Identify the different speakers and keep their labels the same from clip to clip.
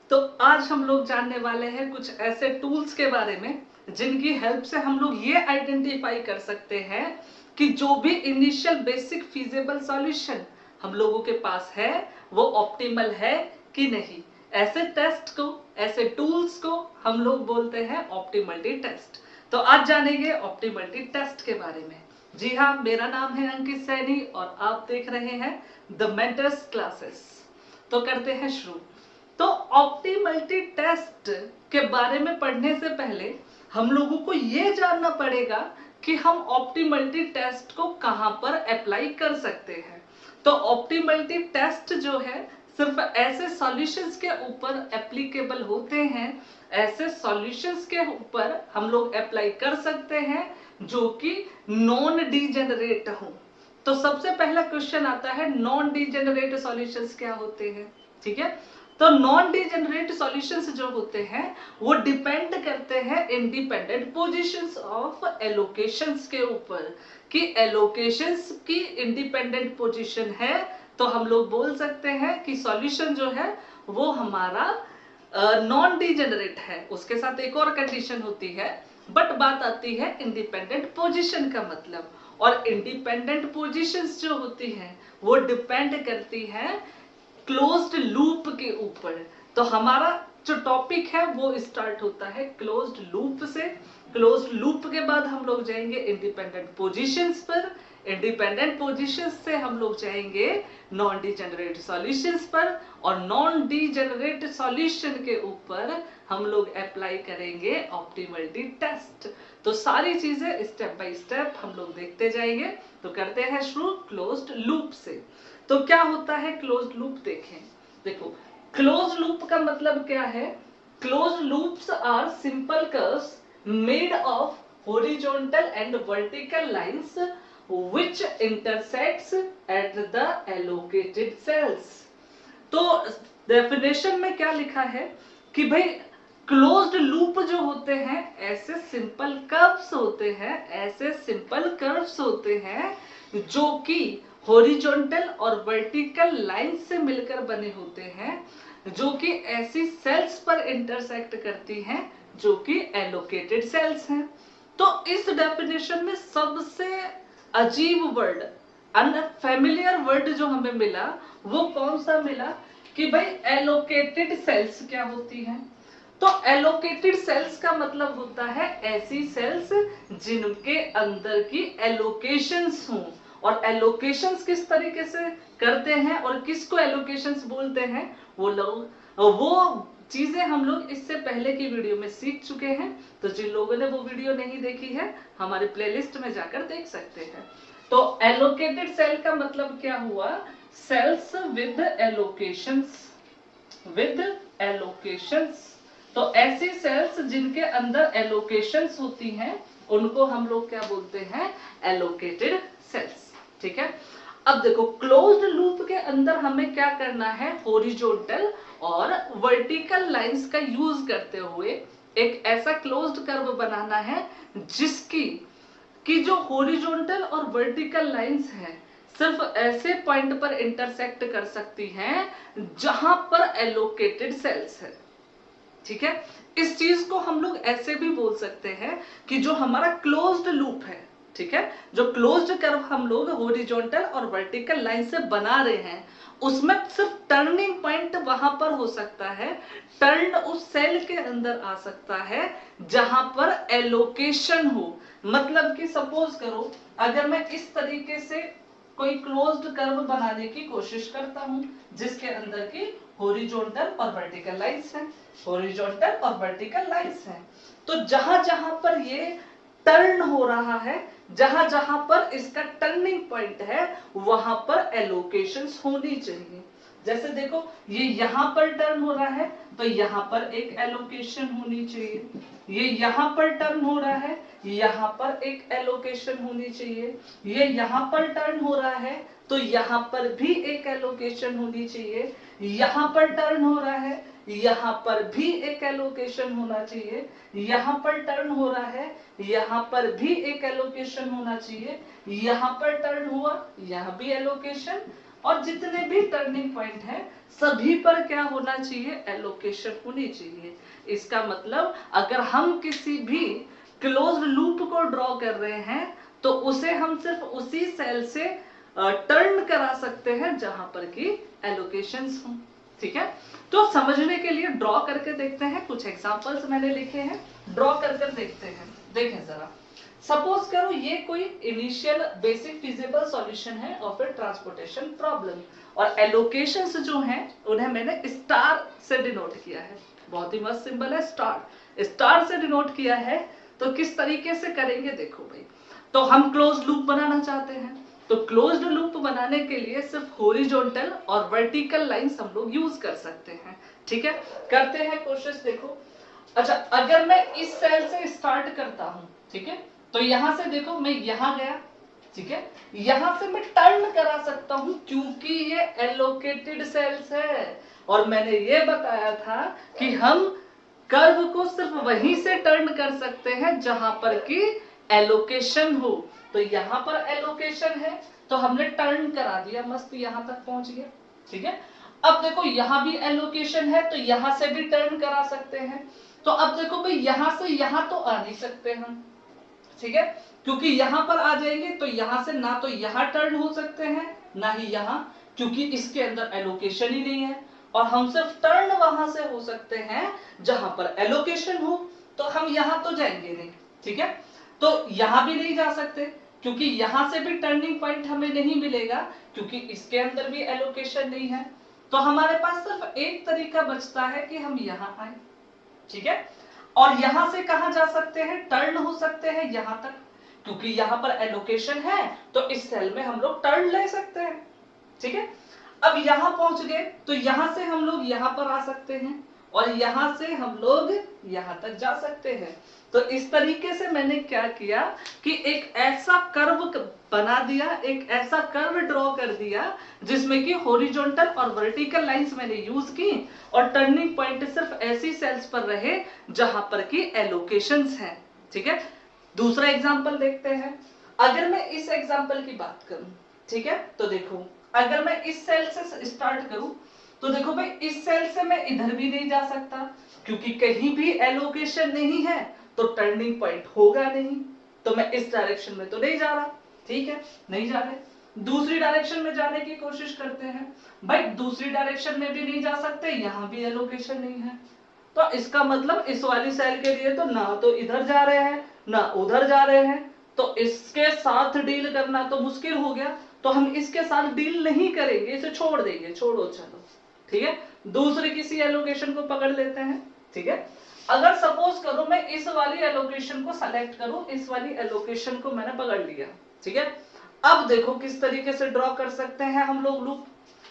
Speaker 1: तो आज हम लोग जानने वाले हैं कुछ ऐसे टूल्स के बारे में जिनकी हेल्प से हम लोग ये आइडेंटिफाई कर सकते हैं कि जो भी इनिशियल बेसिक फीजिबल सॉल्यूशन हम लोगों के पास है वो ऑप्टिमल है कि नहीं। ऐसे टेस्ट को, ऐसे टूल्स को हम लोग बोलते हैं ऑप्टिमलिटी टेस्ट। तो आज जानेंगे ऑप्टिमलिटी टेस्ट के बारे में। जी हाँ, मेरा नाम है अंकित सैनी और आप देख रहे हैं द मेंटर्स क्लासेस। तो करते हैं शुरू। तो ऑप्टिमलिटी टेस्ट के बारे में पढ़ने से पहले हम लोगों को यह जानना पड़ेगा कि हम ऑप्टिमलिटी टेस्ट को कहां पर अप्लाई कर सकते हैं। तो ऑप्टिमलिटी टेस्ट जो है सिर्फ ऐसे सॉल्यूशंस के ऊपर एप्लीकेबल होते हैं, ऐसे सॉल्यूशंस के ऊपर हम लोग अप्लाई कर सकते हैं जो कि नॉन डीजेनरेट हो। तो सबसे पहला क्वेश्चन आता है नॉन डीजेनरेट सॉल्यूशंस क्या होते हैं। ठीक है, तो नॉन डीजेनरेट सॉल्यूशंस जो होते हैं वो डिपेंड करते हैं इंडिपेंडेंट पोजीशंस ऑफ एलोकेशंस के ऊपर कि एलोकेशंस की इंडिपेंडेंट पोजीशन है तो हम लोग बोल सकते हैं कि सॉल्यूशन जो है वो हमारा नॉन डीजेनरेट है। उसके साथ एक और कंडीशन होती है, बट बात आती है इंडिपेंडेंट पोजीशन का मतलब। और इंडिपेंडेंट पोजीशंस जो होती हैं वो डिपेंड करती हैं क्लोज्ड लूप के ऊपर। तो हमारा जो टॉपिक है वो स्टार्ट होता है क्लोज्ड लूप से। क्लोज्ड लूप के बाद हम लोग जाएंगे इंडिपेंडेंट पोजीशंस पर। इंडिपेंडेंट पोजीशंस से हम लोग जाएंगे नॉन डीजेनरेट सॉल्यूशंस पर, और नॉन डीजेनरेट सॉल्यूशन के ऊपर हम लोग अप्लाई करेंगे ऑप्टिमलिटी टेस्ट। तो सारी चीजें स्टेप बाय स्टेप हम लोग देखते जाएंगे। तो करते हैं शुरू क्लोज्ड लूप से। तो क्या होता है क्लोज्ड लूप, देखें। देखो, क्लोज्ड लूप का मतलब क्या है। Closed loops are simple curves made of horizontal and vertical lines which intersects at the allocated cells. तो डेफिनेशन में क्या लिखा है कि भाई क्लोज्ड लूप जो होते हैं ऐसे सिंपल कर्व्स होते हैं, ऐसे सिंपल कर्व्स होते हैं जो कि हॉरिजॉन्टल और वर्टिकल लाइन से मिलकर बने होते हैं, जो कि ऐसी सेल्स पर इंटरसेक्ट करती हैं जो कि एलोकेटेड सेल्स हैं। तो इस डेफिनेशन में सबसे अजीब वर्ड, अनफेमिलियर वर्ड जो हमें मिला वो कौन सा मिला कि भाई एलोकेटेड सेल्स क्या होती हैं। तो एलोकेटेड सेल्स का मतलब होता है ऐसी सेल्स जिनके अंदर की एलोकेशंस हों। और एलोकेशंस किस तरीके से करते हैं और किसको एलोकेशंस बोलते हैं वो लोग, वो चीजें हम लोग इससे पहले की वीडियो में सीख चुके हैं। तो जिन लोगों ने वो वीडियो नहीं देखी है हमारे प्लेलिस्ट में जाकर देख सकते हैं। तो एलोकेटेड सेल का मतलब क्या हुआ, cells with allocations, with allocations. तो ऐसी सेल्स जिनके अंदर एलोकेशंस होती हैं उनको हम लोग क्या बोलते हैं, एलोकेटेड सेल्स। ठीक है, अब देखो क्लोज्ड लूप के अंदर हमें क्या करना है, हॉरिजॉन्टल और वर्टिकल लाइंस का यूज करते हुए एक ऐसा क्लोज्ड कर्व बनाना है जिसकी कि जो हॉरिजॉन्टल और वर्टिकल लाइंस हैं सिर्फ ऐसे पॉइंट पर इंटरसेक्ट कर सकती हैं जहां पर एलोकेटेड सेल्स है। ठीक है, इस चीज को हम लोग ऐसे भी बोल सकते हैं कि जो हमारा क्लोज्ड लूप है, ठीक है, जो क्लोज्ड कर्व हम लोग हॉरिजॉन्टल और वर्टिकल लाइन से बना रहे हैं उसमें सिर्फ टर्निंग पॉइंट वहां पर हो सकता है, टर्न उस सेल के अंदर आ सकता है जहां पर एलोकेशन हो। मतलब कि सपोज करो अगर मैं इस तरीके से कोई क्लोज्ड कर्व बनाने की कोशिश करता हूं जिसके अंदर की हॉरिजॉन्टल और वर्टिकल लाइंस हैं, हॉरिजॉन्टल और वर्टिकल लाइंस हैं, तो जहां जहां पर ये टर्न हो रहा है, जहां जहां पर इसका टर्निंग पॉइंट है वहां पर एलोकेशंस होनी चाहिए। जैसे देखो ये यहां पर टर्न हो रहा है तो यहां पर एक एलोकेशन होनी चाहिए, ये यहां पर टर्न हो रहा है यहां पर एक एलोकेशन होनी चाहिए, ये यहां पर टर्न हो रहा है तो यहां पर भी एक एलोकेशन होनी चाहिए, यहां पर टर्न हो रहा है यहां पर भी एक एलोकेशन होना चाहिए, यहां पर टर्न हो रहा है यहां पर भी एक एलोकेशन होना चाहिए, यहां पर टर्न हुआ यहां भी एलोकेशन, और जितने भी टर्निंग पॉइंट है सभी पर क्या होना चाहिए, एलोकेशन होनी चाहिए। इसका मतलब अगर हम किसी भी क्लोज्ड लूप को ड्रॉ कर रहे हैं तो उसे हम सिर्फ उसी सेल से टर्न करा सकते हैं जहां पर कि एलोकेशंस हो। ठीक है, तो समझने के लिए ड्रॉ करके देखते हैं, कुछ एग्जांपल्स मैंने लिखे हैं, ड्रॉ कर देखते हैं। देखें जरा, सपोज करो ये कोई इनिशियल बेसिक फिजिबल सॉल्यूशन है ऑफ ए ट्रांसपोर्टेशन प्रॉब्लम, और एलोकेशंस जो हैं उन्हें मैंने स्टार से डिनोट किया है। बहुत ही मस्त सिंबल है स्टार, स्टार से डिनोट किया है। तो किस तरीके से करेंगे देखो भाई, तो हम क्लोज्ड लूप बनाना चाहते हैं, तो क्लोज्ड लूप बनाने के लिए सिर्फ हॉरिजॉन्टल और वर्टिकल लाइंस हम लोग यूज कर सकते हैं। ठीक है, करते हैं कोशिश। देखो, अच्छा अगर मैं इस सेल से स्टार्ट करता हूं, ठीक है, तो यहां से देखो मैं यहां गया, ठीक है, यहां से मैं टर्न करा सकता हूं क्योंकि ये एलोकेटेड सेल्स है, और मैंने ये बताया था कि हम कर्व को सिर्फ वहीं से टर्न कर सकते हैं जहां पर कि एलोकेशन हो। तो यहां पर एलोकेशन है तो हमने टर्न करा दिया, मस्त यहां तक पहुंच गया। ठीक है, अब देखो यहां भी एलोकेशन है तो यहां से भी टर्न करा सकते हैं। तो अब देखो भाई यहां से यहां तो आ नहीं सकते हम, ठीक है, क्योंकि यहां पर आ जाएंगे तो यहां से ना तो यहां टर्न हो सकते हैं ना ही यहां, क्योंकि इसके अंदर एलोकेशन ही नहीं है, और हम सिर्फ टर्न वहां से हो सकते हैं जहां पर एलोकेशन हो। तो हम यहां तो जाएंगे नहीं, ठीक है, तो यहां भी नहीं जा सकते क्योंकि यहां से भी टर्निंग पॉइंट हमें नहीं मिलेगा क्योंकि इसके अंदर भी एलोकेशन नहीं है। तो हमारे पास सिर्फ एक तरीका बचता है कि हम यहां आए। ठीक है, और यहां से कहां जा सकते हैं, टर्न हो सकते हैं यहां तक, क्योंकि यहां पर एलोकेशन है तो इस सेल में हम लोग टर्न ले सकते हैं। ठीक है, अब यहां पहुंच गए तो यहां से हम लोग यहां पर आ सकते हैं और यहां से हम लोग यहां तक जा सकते हैं। तो इस तरीके से मैंने क्या किया कि एक ऐसा कर्व बना दिया, एक ऐसा कर्व ड्रॉ कर दिया जिसमें कि हॉरिजॉन्टल और वर्टिकल लाइंस मैंने यूज की, और टर्निंग पॉइंट सिर्फ ऐसी सेल्स पर रहे जहां पर कि एलोकेशंस हैं। ठीक है, दूसरा एग्जांपल देखते हैं। अगर मैं इस एग्जांपल की बात करूं, ठीक है, तो देखो अगर मैं इस सेल से स्टार्ट करूं तो देखो भाई इस सेल से मैं इधर भी नहीं जा सकता क्योंकि कहीं भी एलोकेशन नहीं है तो टर्निंग पॉइंट होगा नहीं, तो मैं इस डायरेक्शन में तो नहीं जा रहा। ठीक है, नहीं जा रहे, दूसरी डायरेक्शन में जाने की कोशिश करते हैं। भाई दूसरी डायरेक्शन में भी नहीं जा सकते, यहां भी एलोकेशन नहीं है, तो इसका मतलब इस वाली सेल के लिए तो ना तो इधर जा रहे हैं ना उधर जा रहे हैं, तो इसके साथ डील करना तो मुश्किल हो गया, तो हम इसके साथ डील नहीं करेंगे, इसे छोड़ देंगे, छोड़ो चलो। ठीक है, दूसरे किसी एलोकेशन को पकड़ लेते हैं। ठीक है, अगर सपोज करो मैं इस वाली एलोकेशन को सेलेक्ट करूं, इस वाली एलोकेशन को मैंने पकड़ लिया। ठीक है, अब देखो किस तरीके से ड्रॉ कर सकते हैं हम लोग लूप।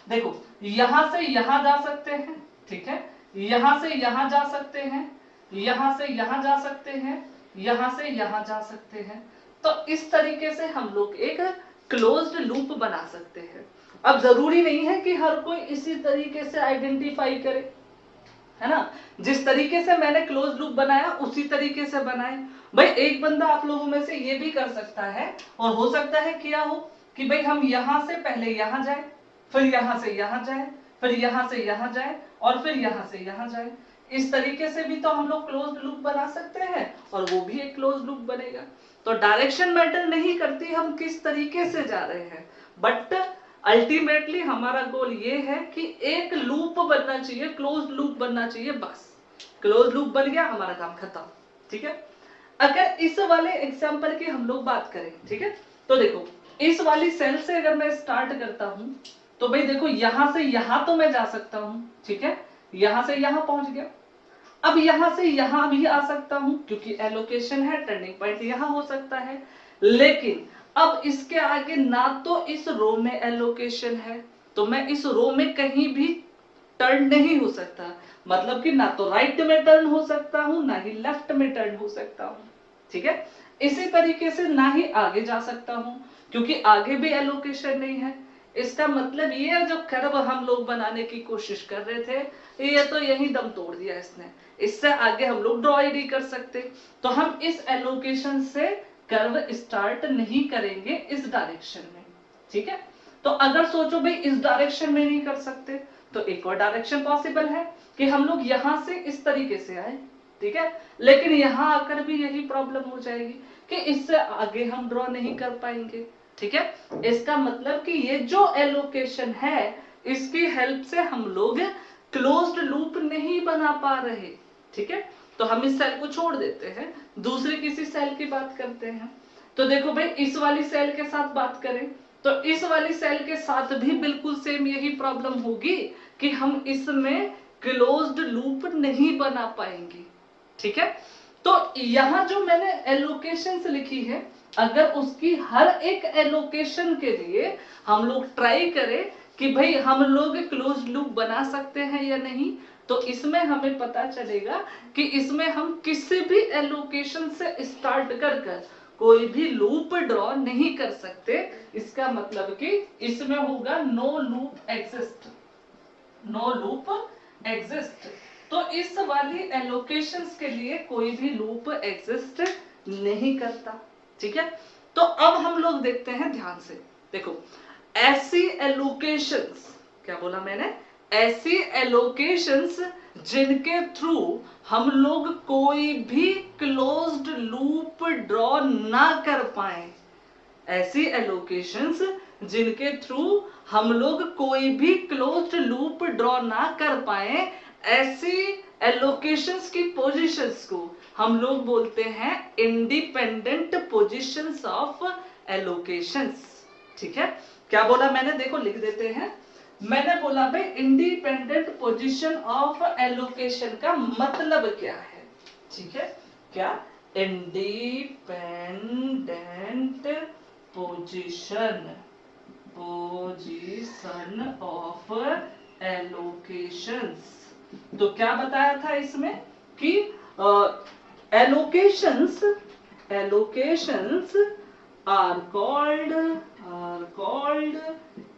Speaker 1: देखो यहां से यहां जा सकते हैं, ठीक है, यहां से यहां जा सकते हैं, यहां से यहां जा सकते हैं, यहां से यहां जा सकते हैं। तो इस तरीके से हम लोग एक क्लोज्ड लूप बना सकते हैं। अब जरूरी नहीं है कि हर कोई इसी तरीके से आइडेंटिफाई करे, है ना, जिस तरीके से मैंने क्लोज लूप बनाया उसी तरीके से बनाए। भाई एक बंदा आप लोगों में से ये भी कर सकता है, और हो सकता है किया हो कि भाई हम यहां से पहले यहां जाए, फिर यहां से यहां जाए, फिर यहां से यहां जाए, और फिर यहां से यहां जाए। इस तरीके से भी तो हम लोग क्लोज लूप बना सकते हैं और वो भी एक क्लोज लूप बनेगा। तो डायरेक्शन मैटर नहीं करती हम किस तरीके से जा रहे हैं, बट अल्टीमेटली हमारा गोल ये है कि एक लूप बनना चाहिए, क्लोज लूप बनना चाहिए, बस क्लोज लूप बन गया हमारा काम खत्म। ठीक है, अगर इस वाले एग्जांपल की हम लोग बात करें, ठीक है, तो देखो इस वाली सेल से अगर मैं स्टार्ट करता हूं तो भाई देखो यहां से यहां तो मैं जा सकता हूं, ठीक है, यहां से यहां पहुंच गया। अब यहां से यहां भी आ सकता हूं क्योंकि एलोकेशन है, टर्निंग पॉइंट यहां हो सकता है, लेकिन अब इसके आगे ना तो इस रो में एलोकेशन है तो मैं इस रो में कहीं भी टर्न नहीं हो सकता, मतलब कि ना तो राइट में टर्न हो सकता हूं ना ही लेफ्ट में टर्न हो सकता हूं। ठीक है, इसी तरीके से ना ही आगे जा सकता हूं क्योंकि आगे भी एलोकेशन नहीं है। इसका मतलब ये जो कर्व हम लोग बनाने की कोशिश कर रहे थे ये तो यही दम तोड़ दिया इसने, इससे आगे हम लोग ड्रॉ ही नहीं कर सकते। तो हम इस एलोकेशन से कर्व स्टार्ट नहीं करेंगे इस डायरेक्शन में। ठीक है, तो अगर सोचो भाई इस डायरेक्शन में नहीं कर सकते तो एक और डायरेक्शन पॉसिबल है कि हम लोग यहां से इस तरीके से आए, ठीक है, लेकिन यहां आकर भी यही प्रॉब्लम हो जाएगी कि इससे आगे हम ड्रॉ नहीं कर पाएंगे, ठीक है। इसका मतलब कि ये जो एलोकेशन है इसकी हेल्प से हम लोग क्लोज्ड लूप नहीं बना पा रहे, ठीक है। तो हम इस सेल को छोड़ देते हैं, दूसरे किसी सेल की बात करते हैं। तो देखो भाई इस वाली सेल के साथ बात करें तो इस वाली सेल के साथ भी बिल्कुल सेम यही प्रॉब्लम होगी कि हम इसमें क्लोज्ड लूप नहीं बना पाएंगे, ठीक है। तो यहां जो मैंने एलोकेशंस लिखी है अगर उसकी हर एक एलोकेशन के लिए हम लोग ट्राई करें कि भाई हम लोग क्लोज्ड लूप बना सकते हैं या नहीं, तो इसमें हमें पता चलेगा कि इसमें हम किसी भी एलोकेशन से स्टार्ट कर कोई भी लूप ड्रॉ नहीं कर सकते। इसका मतलब कि इसमें होगा no loop exist, no loop exist. तो इस वाली एलोकेशंस के लिए कोई भी लूप एग्जिस्ट नहीं करता, ठीक है। तो अब हम लोग देखते हैं ध्यान से, देखो ऐसी एलोकेशंस, क्या बोला मैंने, ऐसी एलोकेशंस जिनके थ्रू हम लोग कोई भी क्लोज्ड लूप ड्रॉ ना कर पाए, ऐसी एलोकेशंस जिनके थ्रू हम लोग कोई भी क्लोज्ड लूप ड्रॉ ना कर पाए, ऐसी एलोकेशंस की पोजीशंस को हम लोग बोलते हैं इंडिपेंडेंट पोजीशंस ऑफ एलोकेशंस, ठीक है। क्या बोला मैंने, देखो लिख देते हैं। मैंने बोला भाई इंडिपेंडेंट पोजीशन ऑफ एलोकेशन का मतलब क्या है, ठीक है। क्या, इंडिपेंडेंट पोजीशन ऑफ एलोकेशंस। तो क्या बताया था इसमें कि allocations are called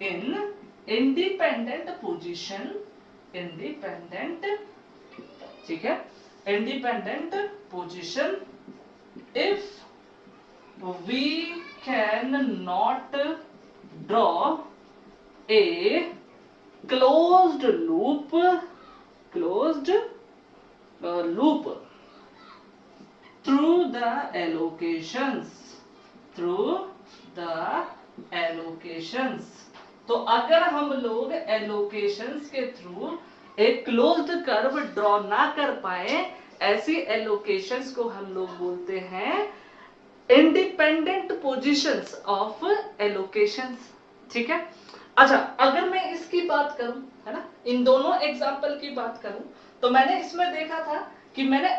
Speaker 1: in independent position, ठीक है, independent position if we cannot draw a closed loop through the allocations। तो अगर हम लोग एलोकेशंस के थ्रू एक क्लोज्ड कर्व ड्रॉ ना कर पाए, ऐसी एलोकेशंस को हम लोग बोलते हैं इंडिपेंडेंट पोजीशंस ऑफ एलोकेशंस, ठीक है। अच्छा अगर मैं इसकी बात करूं, है ना, इन दोनों एग्जांपल की बात करूं तो मैंने इसमें देखा था कि मैंने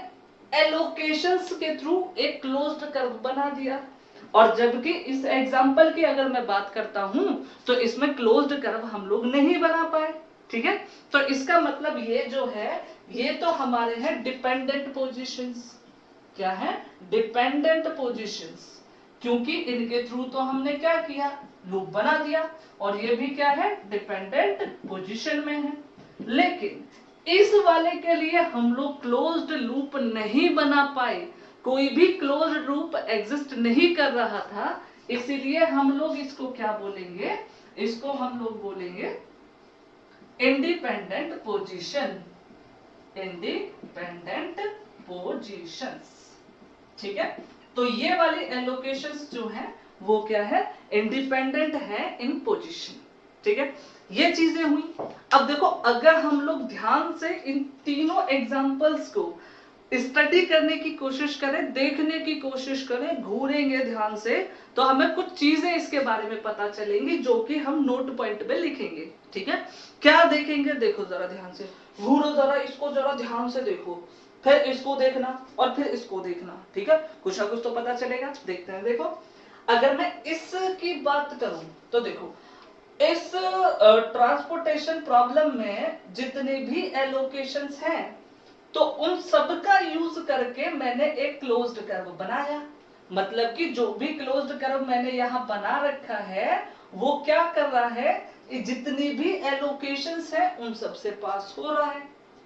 Speaker 1: एलोकेशंस के थ्रू एक क्लोज्ड कर्व बना दिया, और जबकि इस एग्जांपल की अगर मैं बात करता हूं तो इसमें क्लोज्ड कर्व हम लोग नहीं बना पाए, ठीक है। तो इसका मतलब ये जो है ये तो हमारे हैं डिपेंडेंट पोजीशंस। क्या है, डिपेंडेंट पोजीशंस, क्योंकि इनके थ्रू तो हमने क्या किया, लूप बना दिया, और ये भी क्या है, डिपेंडेंट पोजीशन में है। लेकिन इस वाले के लिए हम लोग क्लोज्ड लूप नहीं बना पाए, कोई भी क्लोज्ड लूप एग्जिस्ट नहीं कर रहा था, इसीलिए हम लोग इसको क्या बोलेंगे, इसको हम लोग बोलेंगे इंडिपेंडेंट पोजीशन, इंडिपेंडेंट पोजीशंस, ठीक है। तो ये वाली एलोकेशंस जो है वो क्या है, इंडिपेंडेंट है इन पोजीशन, ठीक है। ये चीजें हुई। अब देखो अगर हम लोग ध्यान से इन तीनों एग्जांपल्स को स्टडी करने की कोशिश करें, देखने की कोशिश करें, घूरेंगे ध्यान से, तो हमें कुछ चीजें इसके बारे में पता चलेंगी जो कि हम नोट पॉइंट पे लिखेंगे, ठीक है। क्या देखेंगे, देखो जरा ध्यान से घूरो, जरा इसको जरा ध्यान से देखो, फिर इसको देखना और फिर इसको देखना, ठीक है, कुछ ना कुछ तो पता चलेगा। देखते हैं, देखो अगर मैं इसकी बात करूं तो देखो इस ट्रांसपोर्टेशन प्रॉब्लम में जितने भी एलोकेशंस हैं तो उन सब का यूज करके मैंने एक क्लोज्ड कर्व बनाया। मतलब कि जो भी क्लोज्ड कर्व मैंने यहां बना रखा है वो क्या कर रहा है, जितनी भी एलोकेशंस है उन सब से पास हो रहा है,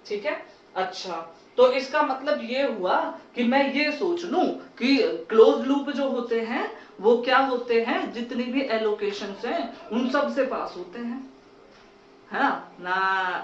Speaker 1: ठीक है। अच्छा तो इसका मतलब ये हुआ कि मैं ये सोच लूं कि क्लोज लूप जो होते हैं वो क्या होते हैं, जितनी भी एलोकेशंस हैं उन सब से पास होते हैं, है ना?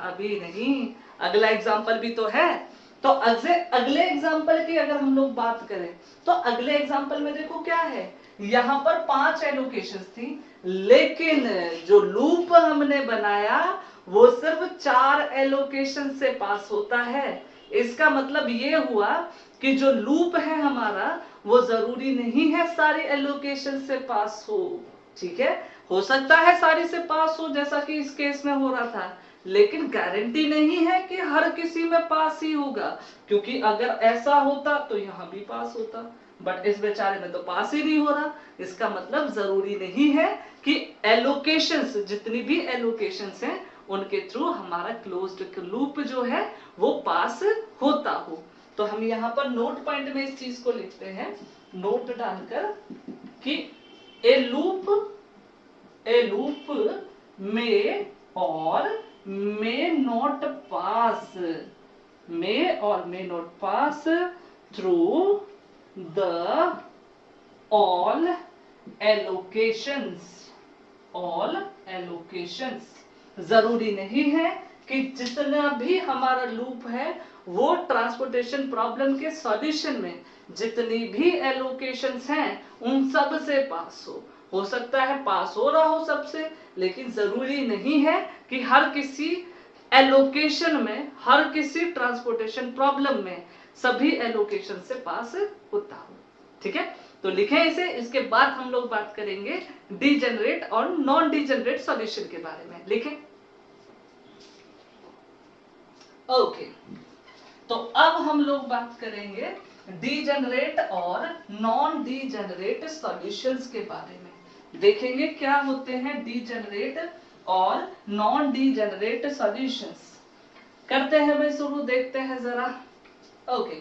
Speaker 1: अभी नहीं, अगला एग्जांपल भी तो है। तो अगले एग्जांपल की अगर हम लोग बात करें तो अगले एग्जांपल में देखो क्या है, यहां पर 5 एलोकेशंस थी, लेकिन जो लूप हमने बनाया वो सिर्फ 4 एलोकेशन से पास होता है। इसका मतलब ये हुआ कि जो लूप है हमारा वो जरूरी नहीं है सारी एलोकेशन से पास हो, ठीक है? हो सकता है सारी से पास हो जैसा कि इस केस में हो रहा था, लेकिन गारंटी नहीं है कि हर किसी में पास ही होगा, क्योंकि अगर ऐसा होता तो यहां भी पास होता, बट इस बेचारे में तो पास ही नहीं हो रहा। इसका मतलब जरूरी नहीं है कि एलोकेशंस, जितनी भी एलोकेशंस हैं उनके थ्रू हमारा क्लोज्ड लूप जो है वो पास होता हो। तो हम यहाँ पर नोट पॉइंट में इस चीज को लिखते हैं, नोट डालकर कि ए लूप में और may not pass, may or may not pass through the all allocations, all allocations। जरूरी नहीं है कि जितना भी हमारा लूप है वो ट्रांसपोर्टेशन प्रॉब्लम के सॉल्यूशन में जितनी भी एलोकेशंस हैं उन सब से पास हो सकता है पास हो रहा हो सबसे, लेकिन जरूरी नहीं है कि हर किसी एलोकेशन में, हर किसी ट्रांसपोर्टेशन प्रॉब्लम में सभी एलोकेशन से पास होता हो, ठीक है? तो लिखें इसे। इसके बाद हम लोग बात करेंगे डीजेनरेट और नॉन डीजेनरेट सॉल्यूशन के बारे में। लिखें। ओके, तो अब हम लोग बात करेंगे डीजेनरेट और नॉन डीजेनरेट सॉल्यूशंस के बारे में। देखेंगे क्या होते हैं डीजेनरेट और नॉन डीजेनरेट सॉल्यूशंस। करते हैं भाई शुरू, देखते हैं जरा। ओके,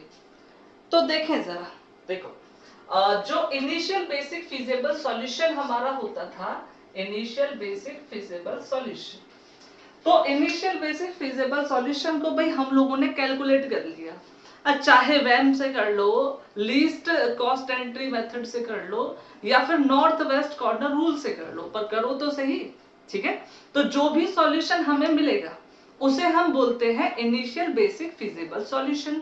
Speaker 1: तो देखें जरा, देखो जो इनिशियल बेसिक फिजिबल सॉल्यूशन हमारा होता था, इनिशियल बेसिक फिजिबल सॉल्यूशन, तो इनिशियल बेसिक फिजिबल सॉल्यूशन को भाई हम लोगों ने कैलकुलेट कर लिया। चाहे वैम से कर लो, लीस्ट कॉस्ट एंट्री मेथड से कर लो, या फिर नॉर्थ वेस्ट कॉर्नर रूल से कर लो, पर करो तो सही, ठीक है? तो जो भी सॉल्यूशन हमें मिलेगा उसे हम बोलते हैं इनिशियल बेसिक फिजिबल सॉल्यूशन।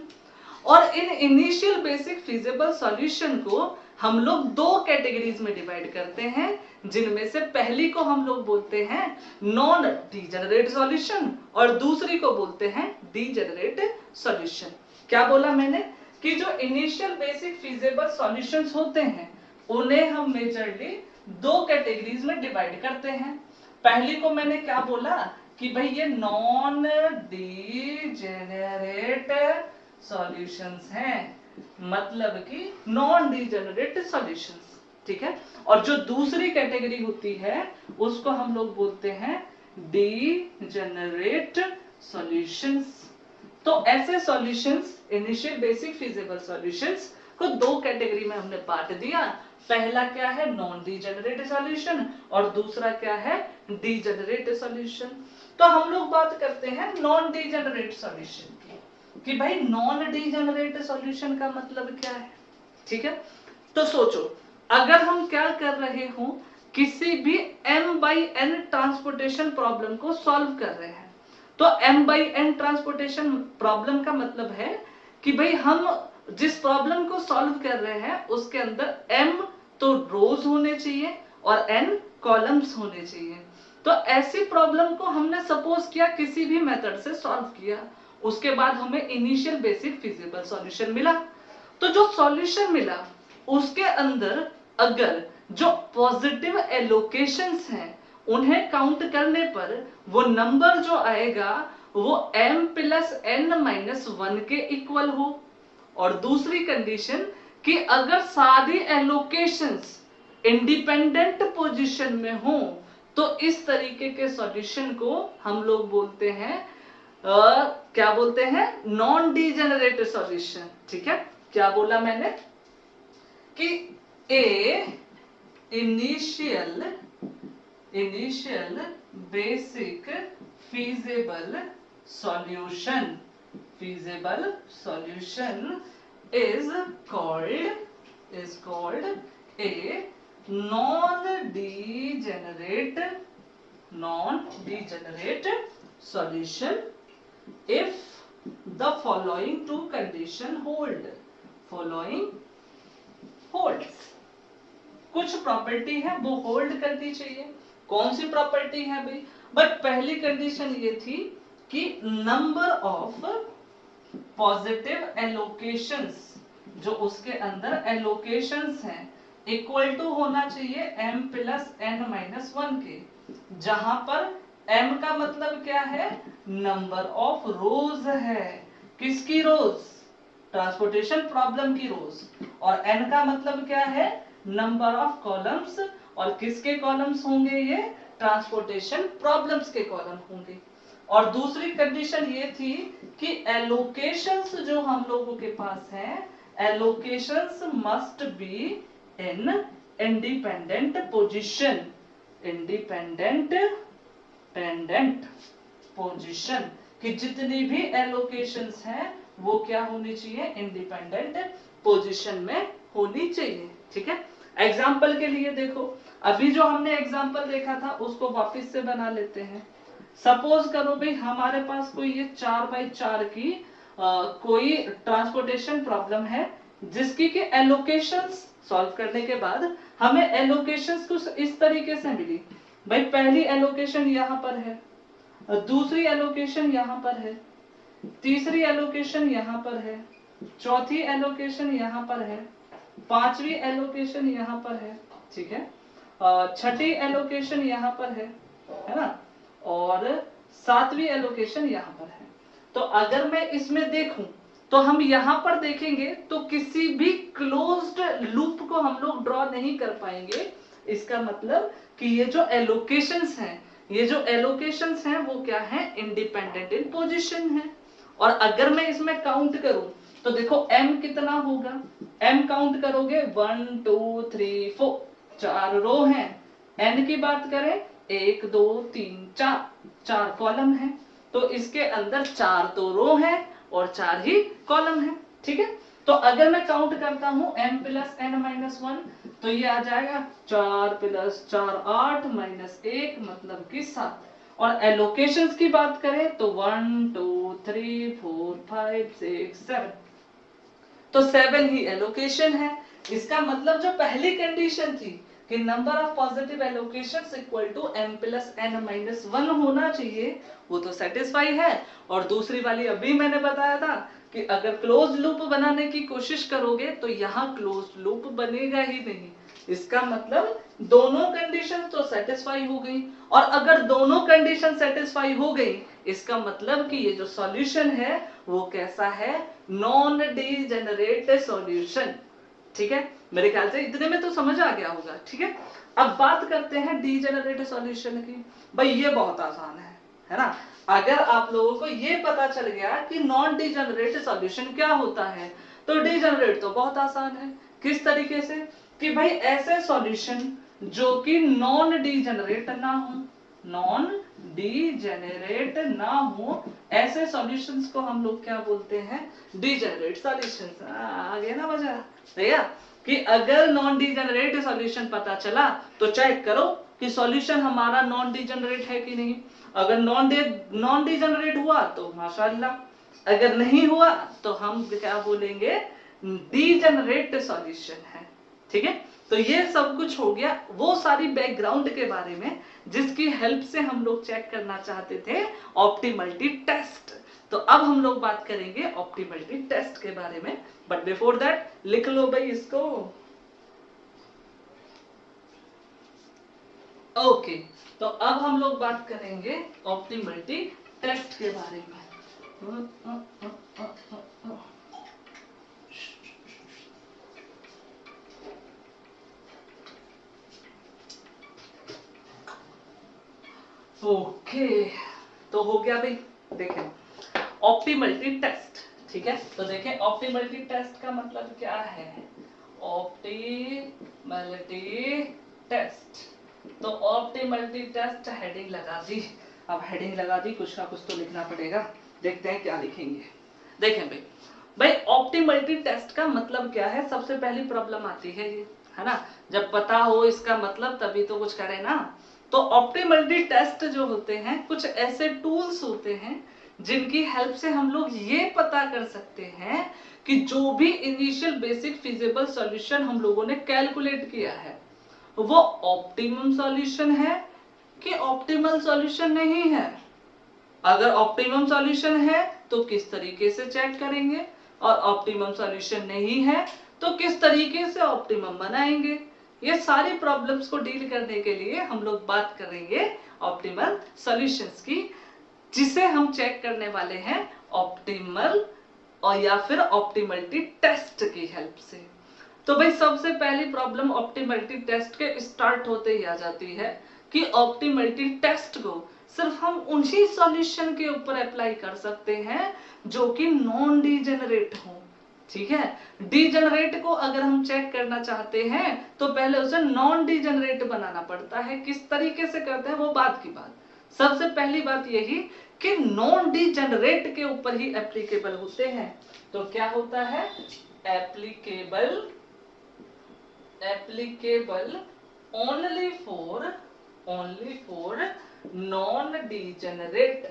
Speaker 1: और इन इनिशियल बेसिक फिजिबल सॉल्यूशन को हम लोग दो कैटेगरीज में डिवाइड करते हैं, जिनमें से पहली को हम लोग बोलते हैं नॉन डीजेनरेट सॉल्यूशन और दूसरी को बोलते हैं डीजेनरेट सॉल्यूशन। क्या बोला मैंने कि जो इनिशियल बेसिक फिजिबल सॉल्यूशंस होते हैं उन्हें हम मेजरली दो कैटेगरीज में डिवाइड करते हैं। पहली को मैंने क्या बोला कि भाई ये नॉन डीजेनरेट सॉल्यूशंस हैं, मतलब कि नॉन डीजेनरेट सॉल्यूशंस, ठीक है? और जो दूसरी कैटेगरी होती है उसको हम लोग बोलते हैं डीजेनरेट सॉल्यूशंस। तो ऐसे solutions, initial basic feasible solutions को दो कैटेगरी में हमने बांट दिया। पहला क्या है नॉन डीजेनरेट सॉल्यूशन और दूसरा क्या है डीजेनरेट सॉल्यूशन। तो हम लोग बात करते हैं नॉन डीजेनरेट सॉल्यूशन की, कि भाई नॉन डीजेनरेट सॉल्यूशन का मतलब क्या है, ठीक है? तो सोचो, अगर हम क्या कर रहे हो, किसी भी m/n ट्रांसपोर्टेशन प्रॉब्लम को सॉल्व कर रहे हैं, तो m/n ट्रांसपोर्टेशन प्रॉब्लम का मतलब है कि भाई हम जिस प्रॉब्लम को सॉल्व कर रहे हैं उसके अंदर m तो रोज होने चाहिए और n कॉलम्स होने चाहिए। तो ऐसी प्रॉब्लम को हमने सपोज किया किसी भी मेथड से सॉल्व किया, उसके बाद हमें इनिशियल बेसिक फिजिबल सॉल्यूशन मिला। तो जो सॉल्यूशन मिला उसके अंदर अगर जो पॉजिटिव एलोकेशंस हैं उन्हें काउंट करने पर वो नंबर जो आएगा वो m + n-1 के इक्वल हो। और दूसरी कंडीशन कि अगर सारी एलोकेशंस इंडिपेंडेंट पोजीशन में हो तो इस तरीके के सॉल्यूशन को हम लोग बोलते हैं क्या बोलते हैं नॉन डीजेनरेट सॉल्यूशन, ठीक है? क्या बोला मैंने कि a initial basic feasible solution feasible solution is called a non-degenerate solution if the following two condition following holds. कुछ प्रॉपर्टी है वो होल्ड करनी चाहिए. कौन सी प्रॉपर्टी है भाई? बट पहली कंडीशन ये थी कि नंबर ऑफ पॉजिटिव एलोकेशंस, जो उसके अंदर एलोकेशंस हैं, इक्वल टू होना चाहिए m प्लस n माइनस 1 के, जहां पर m का मतलब क्या है? नंबर ऑफ रोज है. किसकी रोज? ट्रांसपोर्टेशन प्रॉब्लम की रोज. और n का मतलब क्या है? Number of columns. और किसके कॉलम्स होंगे ये? ट्रांसपोर्टेशन प्रॉब्लम्स के कॉलम होंगे. और दूसरी कंडीशन ये थी कि एलोकेशंस जो हम लोगों के पास है, allocations must be in independent position. Independent position कि जितनी भी एलोकेशंस हैं वो क्या होनी चाहिए? इंडिपेंडेंट पोजीशन में होनी चाहिए. ठीक है. एग्जाम्पल के लिए देखो, अभी जो हमने एग्जाम्पल देखा था उसको वापस से बना लेते हैं. सपोज करो भाई हमारे पास कोई ये 4x4 की कोई ट्रांसपोर्टेशन प्रॉब्लम है, जिसकी के एलोकेशंस सॉल्व करने के बाद हमें एलोकेशंस कुछ इस तरीके से मिली. भाई पहली एलोकेशन यहाँ पर है, दूसरी एलोकेशन यहाँ पर है, तीसरी एलोकेशन यहाँ पर है, चौथी एलोकेशन यहाँ पर है, पांचवी एलोकेशन यहाँ पर है. ठीक है. छठी एलोकेशन यहाँ पर है ना, और सातवीं एलोकेशन यहाँ पर है. तो अगर मैं इसमें देखूं तो हम यहाँ पर देखेंगे तो किसी भी क्लोज्ड लूप को हम लोग ड्रॉ नहीं कर पाएंगे. इसका मतलब कि ये जो एलोकेशंस हैं वो क्या है? इंडिपेंडेंट इन पोजीशन है. और अगर मैं इसमें काउंट करूं तो देखो m कितना होगा? m काउंट करोगे 1 2 3 4, 4 रो हैं. n की बात करें 1 2 3 4, 4 कॉलम है. तो इसके अंदर 4 तो रो है और 4 ही कॉलम है. ठीक है. तो अगर मैं काउंट करता हूं m प्लस n माइनस 1, तो ये आ जाएगा 4 प्लस 4 8 माइनस 1 मतलब कि 7. और एलोकेशंस की बात करें तो 1 2 3 4 5 6 7, तो 7 ही एलोकेशन है. इसका मतलब जो पहली कंडीशन थी कि number of positive allocations equal to m plus n minus 1 होना चाहिए, वो तो सेटिस्फाई है. और दूसरी वाली अभी मैंने बताया था कि अगर क्लोज लूप बनाने की कोशिश करोगे तो यहाँ क्लोज लूप बनेगा ही नहीं. इसका मतलब दोनों कंडीशन तो सेटिस्फाई हो गई. और अगर दोनों कंडीशन सेटिस्फाई हो गई, इसका मतलब कि ये जो सॉल्यूशन है वो कैसा है? Non degenerate solution. ठीक है. मेरे ख्याल से इतने में तो समझ आ गया होगा. ठीक है. अब बात करते हैं डीजेनरेट सॉल्यूशन की. भाई ये बहुत आसान है ना. अगर आप लोगों को ये पता चल गया कि नॉन डीजेनरेट सॉल्यूशन क्या होता है, तो डीजेनरेट तो बहुत आसान है. किस तरीके से? कि भाई ऐसे सॉल्यूशन जो कि नॉन डीजेनरेट ना हो, ऐसे सॉल्यूशंस को हम लोग क्या बोलते हैं? Degenerate solutions. आ गया ना मजा? भैया कि अगर नॉन डीजेनरेट सॉल्यूशन पता चला तो चेक करो कि सॉल्यूशन हमारा नॉन डीजेनरेट है कि नहीं. अगर नॉन डीजेनरेट हुआ तो माशाअल्लाह, अगर नहीं हुआ तो हम क्या बोलेंगे? डीजेनरेट सॉल्यूशन है. ठीक है. तो ये सब कुछ हो गया वो सारी बैकग्राउंड के बारे में जिसकी हेल्प से हम लोग चेक करना चाहते थे ऑप्टिमलिटी टेस्ट. तो अब हम लोग बात करेंगे ऑप्टिमलिटी टेस्ट के बारे में. बट बिफोर दैट लिख लो भाई इसको. ओके. तो अब हम लोग बात करेंगे ऑप्टिमलिटी टेस्ट के बारे में. ओके. तो हो गया भाई. देखें ऑप्टिमलिटी टेस्ट. ठीक है. तो देखें ऑप्टिमलिटी टेस्ट का मतलब क्या है? Optimality test. तो ऑप्टिमलिटी टेस्ट हेडिंग लगा दी. अब हेडिंग लगा दी, कुछ ना कुछ तो लिखना पड़ेगा. देखते हैं क्या लिखेंगे. देखें भाई, ऑप्टिमलिटी टेस्ट का मतलब क्या है, सबसे पहली प्रॉब्लम आती है ये, है ना। जब पता हो इसका मतलब तभी तो कुछ करें ना। तो ऑप्टिमलिटी टेस्ट जो होते हैं कुछ ऐसे टूल्स होते हैं जिनकी हेल्प से हम लोग ये पता कर सकते हैं कि जो भी इनिशियल बेसिक फिजिबल सॉल्यूशन हम लोगों ने कैलकुलेट किया है वो ऑप्टिमम सॉल्यूशन है कि ऑप्टिमल सॉल्यूशन नहीं है। अगर ऑप्टिमम सॉल्यूशन है तो किस तरीके से चेक करेंगे, और ऑप्टिमम सॉल्यूशन नहीं है तो किस तरीके से ऑप्टिमम बनाएंगे। ये सारी प्रॉब्लम्स को डील करने के लिए हम लोग बात करेंगे ऑप्टिमल सॉल्यूशंस की, जिसे हम चेक करने वाले हैं ऑप्टिमल और या फिर ऑप्टिमलिटी टेस्ट की हेल्प से। तो भाई सबसे पहली प्रॉब्लम ऑप्टिमलिटी टेस्ट के स्टार्ट होते ही आ जाती है कि ऑप्टिमलिटी टेस्ट को सिर्फ हम उन्हीं सॉल्यूशन के ऊपर अप्लाई कर सकते हैं जो कि नॉन डीजेनरेट हो। ठीक है, डीजेनरेट को अगर हम चेक करना चाहते हैं तो पहले उसे नॉन डीजेनरेट बनाना पड़ता है। किस तरीके से करते हैं वो बात की बात। सबसे पहली बात यही कि नॉन डीजेनरेट के ऊपर ही एप्लीकेबल होते हैं। तो क्या होता है, applicable only for non degenerate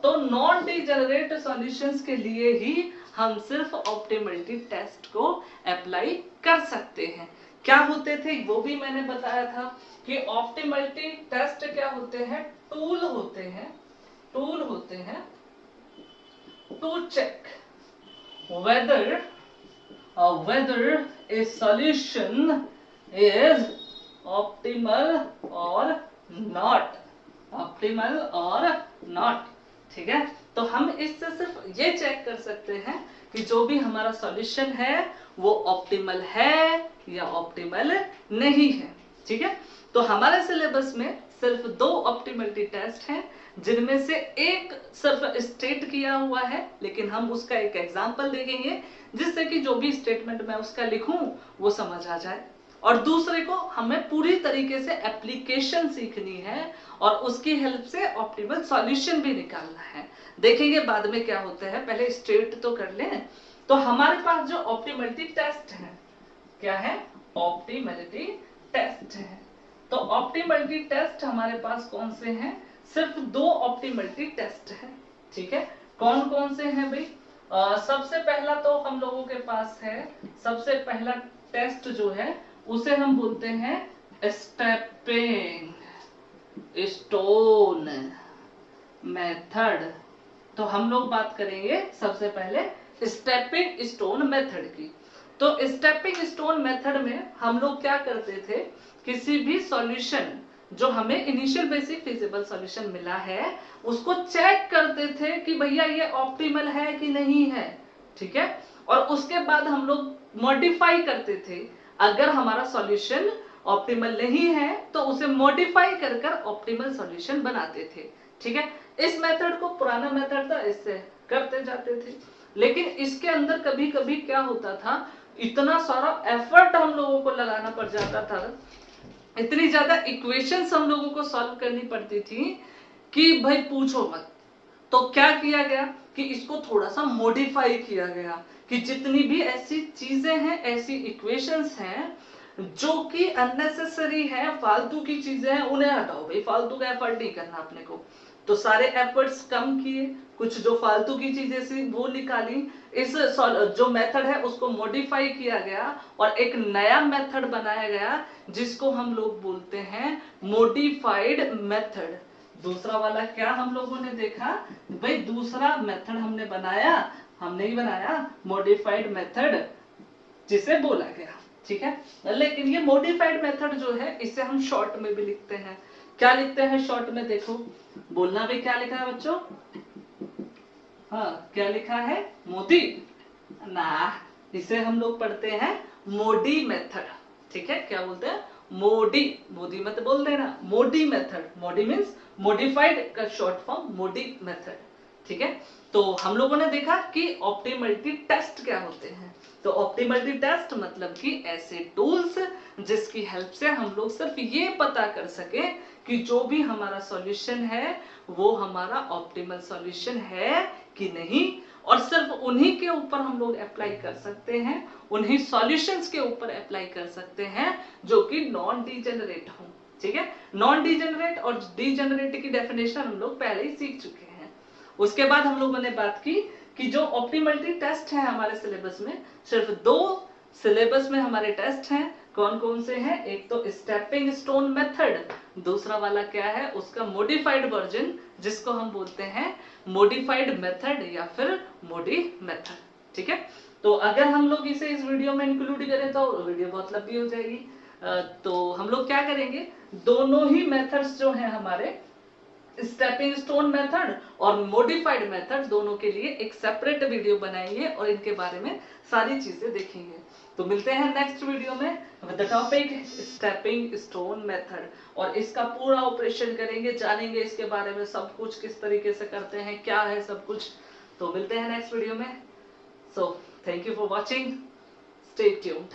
Speaker 1: तो नॉन डीजेनरेट सॉल्यूशंस के लिए ही हम सिर्फ ऑप्टिमलिटी टेस्ट को अप्लाई कर सकते हैं। क्या होते थे वो भी मैंने बताया था कि ऑप्टिमलिटी टेस्ट क्या होते हैं, टूल होते हैं to check whether a solution is optimal or not, ठीक है। तो हम इससे सिर्फ ये चेक कर सकते हैं कि जो भी हमारा सॉल्यूशन है वो ऑप्टिमल है या ऑप्टिमल नहीं है। ठीक है, तो हमारे सिलेबस में सिर्फ 2 ऑप्टिमलिटी टेस्ट हैं जिनमें से एक सिर्फ स्टेट किया हुआ है, लेकिन हम उसका एक एग्जांपल देखेंगे जिससे कि जो भी स्टेटमेंट मैं उसका लिखूं वो समझ आ जाए, और दूसरे को हमें पूरी तरीके से एप्लीकेशन सीखनी है और उसकी हेल्प से ऑप्टिमल सॉल्यूशन भी निकालना है। देखेंगे बाद में क्या होता है, पहले स्टेट तो कर लें। तो हमारे पास जो ऑप्टिमलिटी टेस्ट है क्या है, ऑप्टिमलिटी टेस्ट है। तो ऑप्टिमलिटी टेस्ट हमारे पास कौन से हैं, सिर्फ 2 ऑप्टिमलिटी टेस्ट है। ठीक है, कौन कौन से हैं भाई, सबसे पहला तो हम लोगों के पास है, सबसे पहला टेस्ट जो है उसे हम बोलते हैं स्टेपिंग स्टोन मेथड। तो हम लोग बात करेंगे सबसे पहले स्टेपिंग स्टोन मेथड की। तो स्टेपिंग स्टोन मेथड में हम लोग क्या करते थे, किसी भी सॉल्यूशन जो हमें इनिशियल बेसिक फिजिबल सॉल्यूशन मिला है उसको चेक करते थे कि भैया ये ऑप्टिमल है कि नहीं है। ठीक है, और उसके बाद हम लोग मॉडिफाई करते थे। अगर हमारा सॉल्यूशन ऑप्टिमल नहीं है तो उसे मॉडिफाई कर कर ऑप्टिमल सॉल्यूशन बनाते थे। ठीक है, इस मेथड को पुराना मेथड था, इससे करते जाते थे। लेकिन इसके अंदर कभी कभी क्या होता था, इतना सारा एफर्ट हम लोगों को लगाना पड़ जाता था, इतनी ज्यादा इक्वेशंस हम लोगों को सॉल्व करनी पड़ती थी कि भाई पूछो मत। तो क्या किया गया कि इसको थोड़ा सा मॉडिफाई किया गया कि जितनी भी ऐसी चीजें हैं, ऐसी इक्वेशंस हैं जो कि अननेसेसरी है, फालतू की चीजें हैं, उन्हें हटाओ भाई, फालतू का एफर्ट नहीं करना अपने को। तो सारे एफर्ट्स कम किए, कुछ जो फालतू की चीजें थी वो निकाली, इस जो मेथड है उसको मॉडिफाई किया गया और एक नया मेथड बनाया गया जिसको हम लोग बोलते हैं मॉडिफाइड मेथड। दूसरा वाला क्या हम लोगों ने देखा भाई, दूसरा मेथड हमने बनाया, हमने ही बनाया मॉडिफाइड मेथड जिसे बोला गया। ठीक है, लेकिन ये मॉडिफाइड मेथड जो है इसे हम शॉर्ट में भी लिखते हैं। क्या लिखते हैं शॉर्ट में, देखो बोलना भी, क्या लिखा है बच्चों, हाँ क्या लिखा है, मोदी ना, इसे हम लोग पढ़ते हैं मोडी मेथड। ठीक है, क्या बोलते हैं, मोडी, मोदी मत बोल देना, मोडी मेथड, मोडी मीन्स मॉडिफाइड का शॉर्ट फॉर्म, मोडी मेथड। ठीक है, तो हम लोगों ने देखा कि ऑप्टिमलिटी टेस्ट क्या होते हैं। तो ऑप्टिमलिटी टेस्ट मतलब कि ऐसे टूल्स जिसकी हेल्प से हम लोग सिर्फ ये पता कर सके कि जो भी हमारा सॉल्यूशन है वो हमारा ऑप्टिमल सॉल्यूशन है कि नहीं, और सिर्फ उन्हीं के ऊपर हम लोग अप्लाई कर सकते हैं, उन्हीं सॉल्यूशंस के ऊपर अप्लाई कर सकते हैं जो कि नॉन डीजेनरेट हो। ठीक है, नॉन डीजेनरेट और डीजेनरेट की डेफिनेशन हम लोग पहले ही सीख चुके हैं। उसके बाद हम लोगों ने बात की कि जो ऑप्टिमलिटी टेस्ट है हमारे सिलेबस में, सिर्फ 2 सिलेबस में हमारे टेस्ट हैं। कौन कौन से हैं? एक तो स्टेपिंग स्टोन मेथड, दूसरा वाला क्या है उसका मॉडिफाइड वर्जन, जिसको हम बोलते हैं मॉडिफाइड मेथड या फिर मोडी मेथड। ठीक है, तो अगर हम लोग इसे इस वीडियो में इंक्लूड करें तो वीडियो बहुत लंबी हो जाएगी। तो हम लोग क्या करेंगे, दोनों ही मेथड्स जो हैं हमारे स्टेपिंग स्टोन मेथड और मॉडिफाइड मेथड, दोनों के लिए एक सेपरेट वीडियो बनाएंगे और इनके बारे में सारी चीजें देखेंगे। तो मिलते हैं नेक्स्ट वीडियो में with the topic stepping stone method, और इसका पूरा ऑपरेशन करेंगे, जानेंगे इसके बारे में सब कुछ, किस तरीके से करते हैं, क्या है सब कुछ। तो मिलते हैं नेक्स्ट वीडियो में। So thank you for watching, stay tuned.